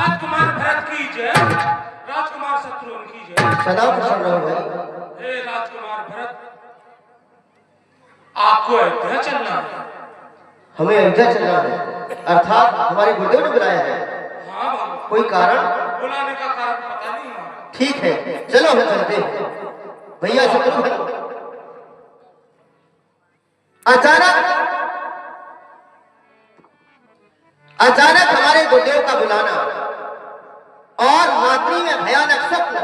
राजकुमार भरत की जय, राजकुमार शत्रुघ्न की जय। सदा प्रसन्न रहो भाई। हे राजकुमार भरत, आपको अयोध्या चलना है? हमें अयोध्या चलना है, अर्थात हमारे गुरुदेव ने बुलाया है। हाँ बाबा। कोई कारण? बुलाने का कारण पता नहीं है। ठीक है, चलो हम चलते हैं। भैया शत्रुघ्न, अचानक हमारे गुरुदेव का बुलाना और रात्रि में भयानक स्वप्न,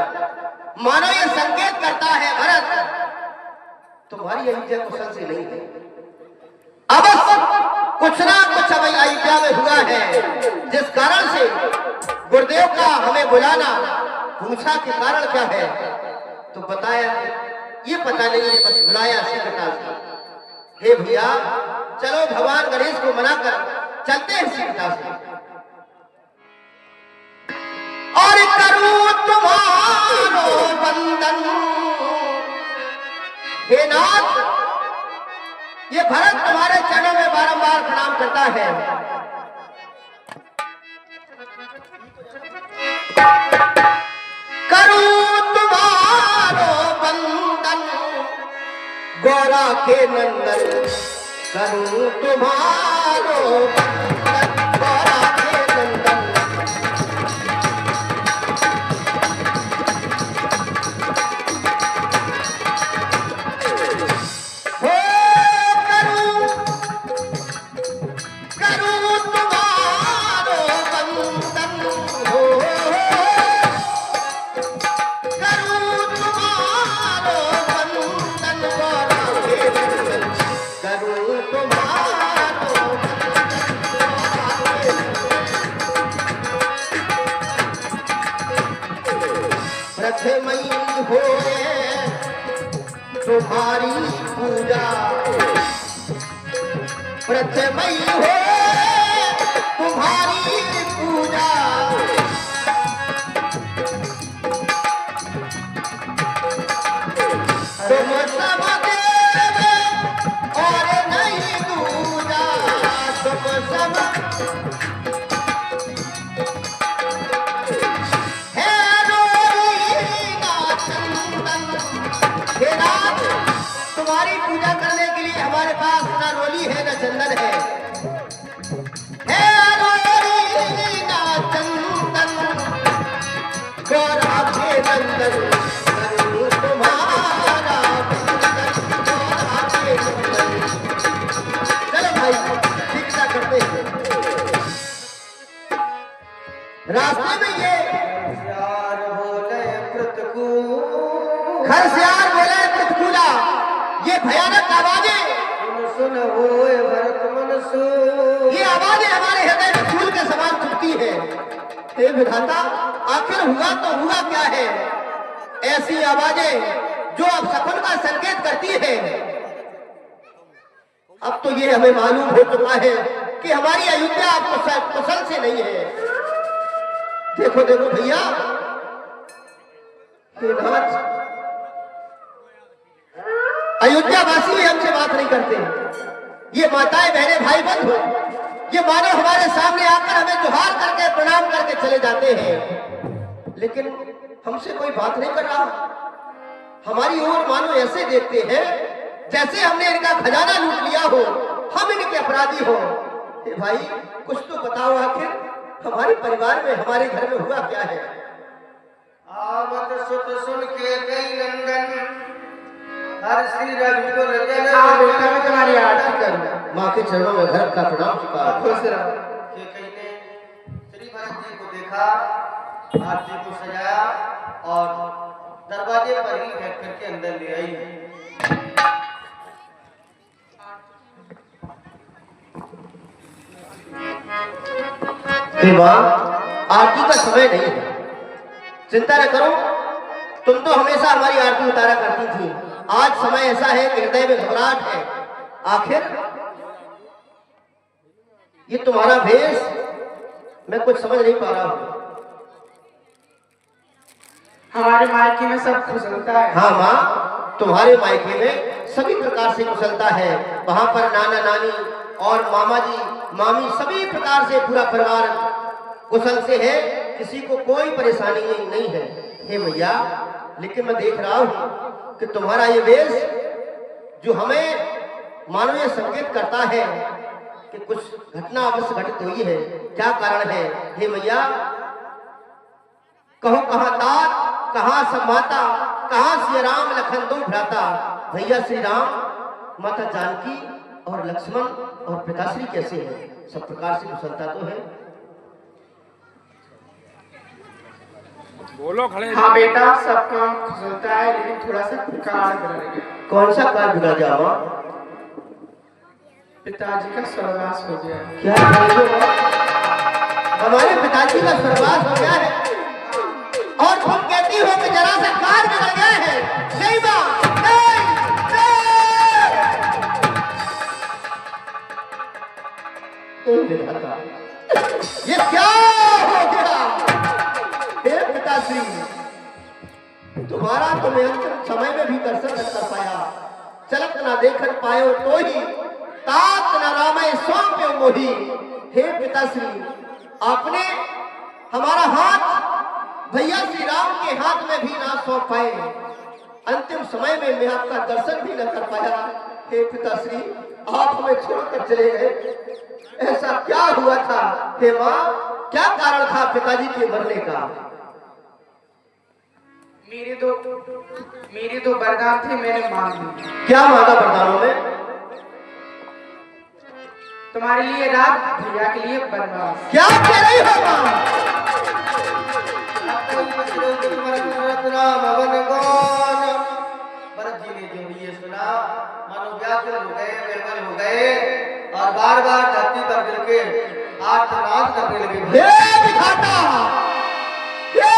मानो ये संकेत करता है भरत तुम्हारी अयोध्या कुशल से नहीं है। अब कुछ ना कुछ अब अयोध्या में हुआ है, जिस कारण से गुरुदेव का हमें बुलाना। पूछा कि कारण क्या है, तो बताया ये पता नहीं है, बस बुलाया शीघ्रता से। हे भैया चलो भगवान गणेश को मनाकर चलते हैं शीघ्रता से। और करूं तुम्हारो वंदन, हे नाथ ये भरत तुम्हारे चरणों में बारंबार प्रणाम करता है। करूं तुम्हारो वंदन गौरा के नंदन, करूं तुम्हारो वंदन गौरा के नंदन। तुम्हारी पूजा प्रथमई हो तुम्हारी पूजा, तुम सब देव और नहीं दूजा, तुम सब तुम्हारी पूजा करने के लिए हमारे पास न रोली है न चंदन है। हे रोली ना चंदन गौरा के नंदन, करूं तुम्हारा वंदन गौरा के नंदन। चलो भाई शिक्षा करते हैं। रास्ते में ये यार बोले प्रतिकूल, घर से यार बोले प्रतिकूला, ये भयानक आवाजें सुन होए भरत मन सो, ये आवाजें हमारे हृदय में फूल के समान चुभती है। हे विधाता आखिर हुआ तो हुआ क्या है? ऐसी आवाजें जो अब शकुन का संकेत करती है। अब तो ये हमें मालूम हो चुका है कि हमारी अयोध्या अब कुशल से नहीं है। देखो देखो भैया, अयोध्या वासी भी हमसे बात नहीं करते। ये माताएं बहनें भाई बंधु ये मानो हमारे सामने आकर हमें जोहार करके प्रणाम करके चले जाते हैं, लेकिन हमसे कोई बात नहीं कर रहा। हमारी ओर मानो ऐसे देखते हैं जैसे हमने इनका खजाना लूट लिया हो, हम इनके अपराधी हो। भाई कुछ तो बताओ, आखिर हमारे परिवार में हमारे घर में हुआ क्या है? आवत सुत सुन के कई नंदन, हर श्री रघुकुल जन बेटा मैं तुम्हारी आरती करूं, माँ के चरणों में घर का प्रणाम स्वीकार। खुश रहो। के कई ने श्री भरत जी को देखा, आरती को सजाया और दरवाजे पर ही बैठ करके अंदर ले आई। माँ आरती का समय नहीं है, चिंता न करो, तुम तो हमेशा हमारी आरती उतारा करती थी। आज समय ऐसा है कि हृदय में घबराहट है। आखिर ये तुम्हारा भेष मैं कुछ समझ नहीं पा रहा हूँ। हमारे मायके में सब कुशलता है। हाँ माँ, तुम्हारे मायके में सभी प्रकार से कुशलता है। वहां पर नाना नानी और मामा जी मामी सभी प्रकार से पूरा परिवार कुशल से है, किसी को कोई परेशानी नहीं है। हे मैया, लेकिन मैं देख रहा हूँ कि तुम्हारा ये वेश जो हमें मानो ये संकेत करता है कि कुछ घटना अवश्य घटित हुई है। क्या कारण है? हे मैया, कहो कहाँ तात, कहाँ संभाता, कहाँ श्री राम लखन दो भ्राता। भैया श्री राम, माता जानकी और लक्ष्मण और पिताश्री कैसे हैं? सब प्रकार से कुशलता तो है। बोलो खड़े। हाँ बेटा, सब काम कुशलता है, लेकिन थोड़ा सा कार्य बिगड़ गया। कौन सा कार्य बिगड़ गया माँ? पिताजी का स्वर्गवास हो गया। क्या कह रही हो? हमारे पिताजी का स्वर्गवास हो गया है और तुम कहती हो कि जरा सा कार्य बिगड़ गया है? नहीं माँ, नहीं, नहीं। विधाता, ये क्या हो गया? हे पिताश्री, तुम्हारा तुम्हें अंतिम समय में भी दर्शन न कर पाया, चलत ना देखन पायो तो ही तात न रामय सौंप्यो मोही। हे पिताश्री, आपने हमारा हाथ भैया श्री राम के हाथ में भी ना सौंप पाए, अंतिम समय में मैं आपका दर्शन भी न कर पाया। हे पिताश्री, आप हमें छोड़कर चले गए, ऐसा क्या हुआ था? हे माँ, क्या कारण था पिताजी के मरने का? मेरे दो वरदान थे, मैंने मांग लिए। क्या मांगा वरदानों में? तुम्हारे लिए रात, भैया के लिए वनवास। क्या कह रही हो माँ? भरत जी ने जो ये सुना, मानो व्याकुल हो गए, निर्बल हो गए और बार बार धरती पर गिर के आर्तनाद करने लगे। हे विधाता, हे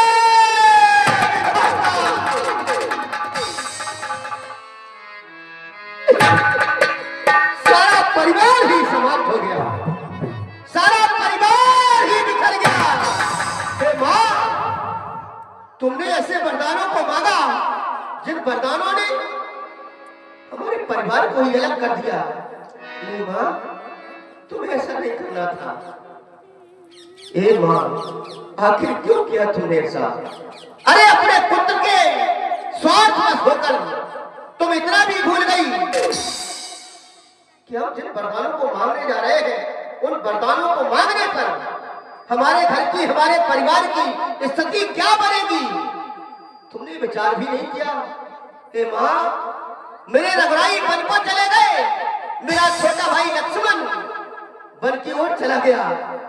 सारा परिवार ही समाप्त हो गया, सारा परिवार ही बिखर गया। हे माँ, तुमने ऐसे वरदानों को मांगा जिन वरदानों ने हमारे परिवार को ही अलग कर दिया। नहीं माँ, तुम्हें ऐसा नहीं करना था। ए माँ, आखिर क्यों किया तुमने ऐसा? अरे अपने पुत्र के स्वार्थ में होकर तुम इतना भी भूल गई कि हम जिन वरदानों को मांगने जा रहे हैं, उन वरदानों को मांगने पर हमारे घर की, हमारे परिवार की स्थिति क्या बनेगी, तुमने विचार भी नहीं किया। ए माँ, मेरे रघुराई वन को चले गए, मेरा छोटा भाई लक्ष्मण वन की ओर चला गया,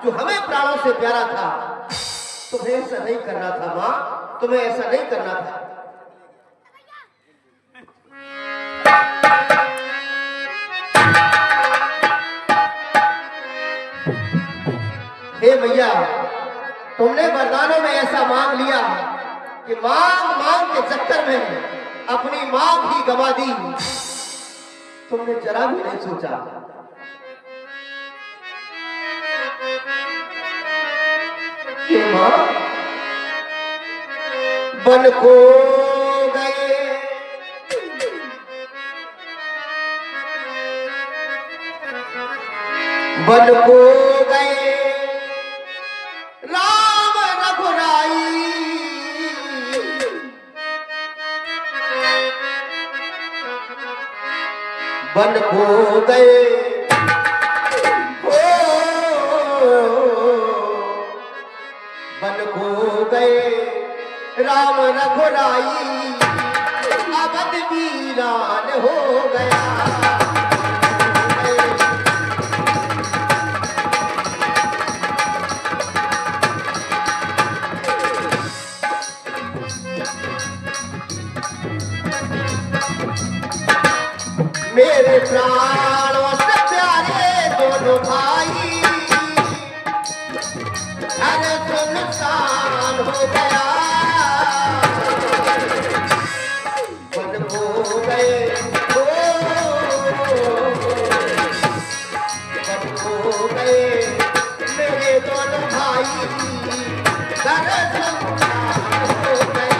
जो हमें प्राणों से प्यारा था। तुम्हें ऐसा नहीं करना था माँ, तुम्हें ऐसा नहीं करना था। हे भैया, तुमने वरदानों में ऐसा मांग लिया कि मांग के चक्कर में अपनी मांग ही गवा दी। तुमने जरा भी नहीं सोचा। हे मां, बन को गए बन को गए राम रघुराई, बन को गए बन को गए राम रघुराई, अवध वीरान हो गया। मेरे प्राणों से प्यारे दोनों भाई, अरे सुनसान हो गया। बन हो गए बन हो गए मेरे दोनों भाई, सुनसान हो गया।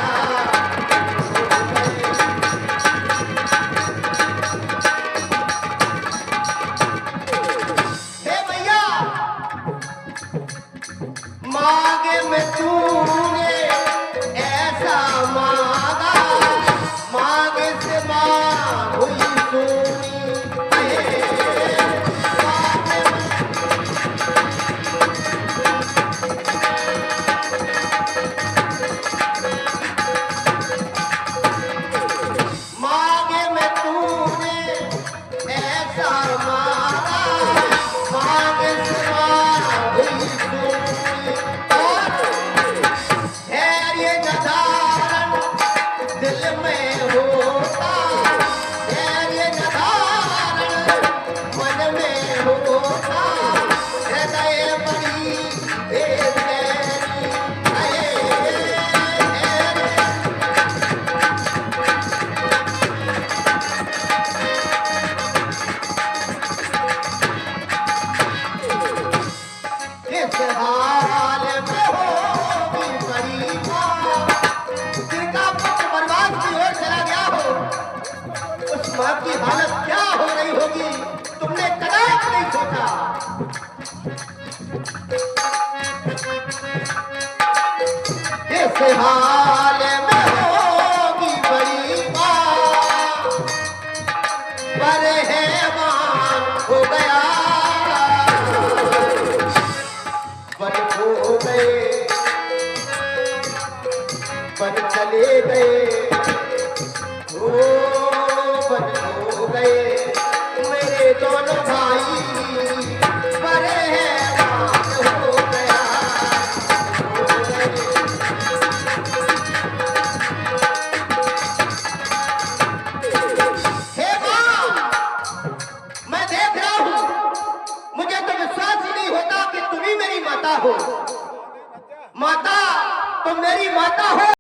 माँ में तूने ऐसा मांगा, मांगे से मांग हुई सुनी। मांगे में तूने ऐसा मांगा, मांगे से मांग हुई सुनी। और धैर्य न धारण दिल में होता, धैर्य न धारण मन में होता, हृदय बड़ी बेचैनी है। इस हाल में होगी बड़ी माँ, जिनका पुत्र वनवास की ओर चला गया हो, उस माँ की हालत क्या हो रही होगी, तुमने कदापि नहीं सोचा। इस हाल में होगी बड़ी माँ, पर हैवान हो गया, बन हो गए, बन चले गए, ओ बन हो गए मेरे दोनों भाई, पर हैवान हो गया, हो गए। हे माँ, मैं देख रहा हूँ, मुझे तो विश्वास ही नहीं होता कि तुम ही मेरी माता हो। माता, तुम मेरी माता हो।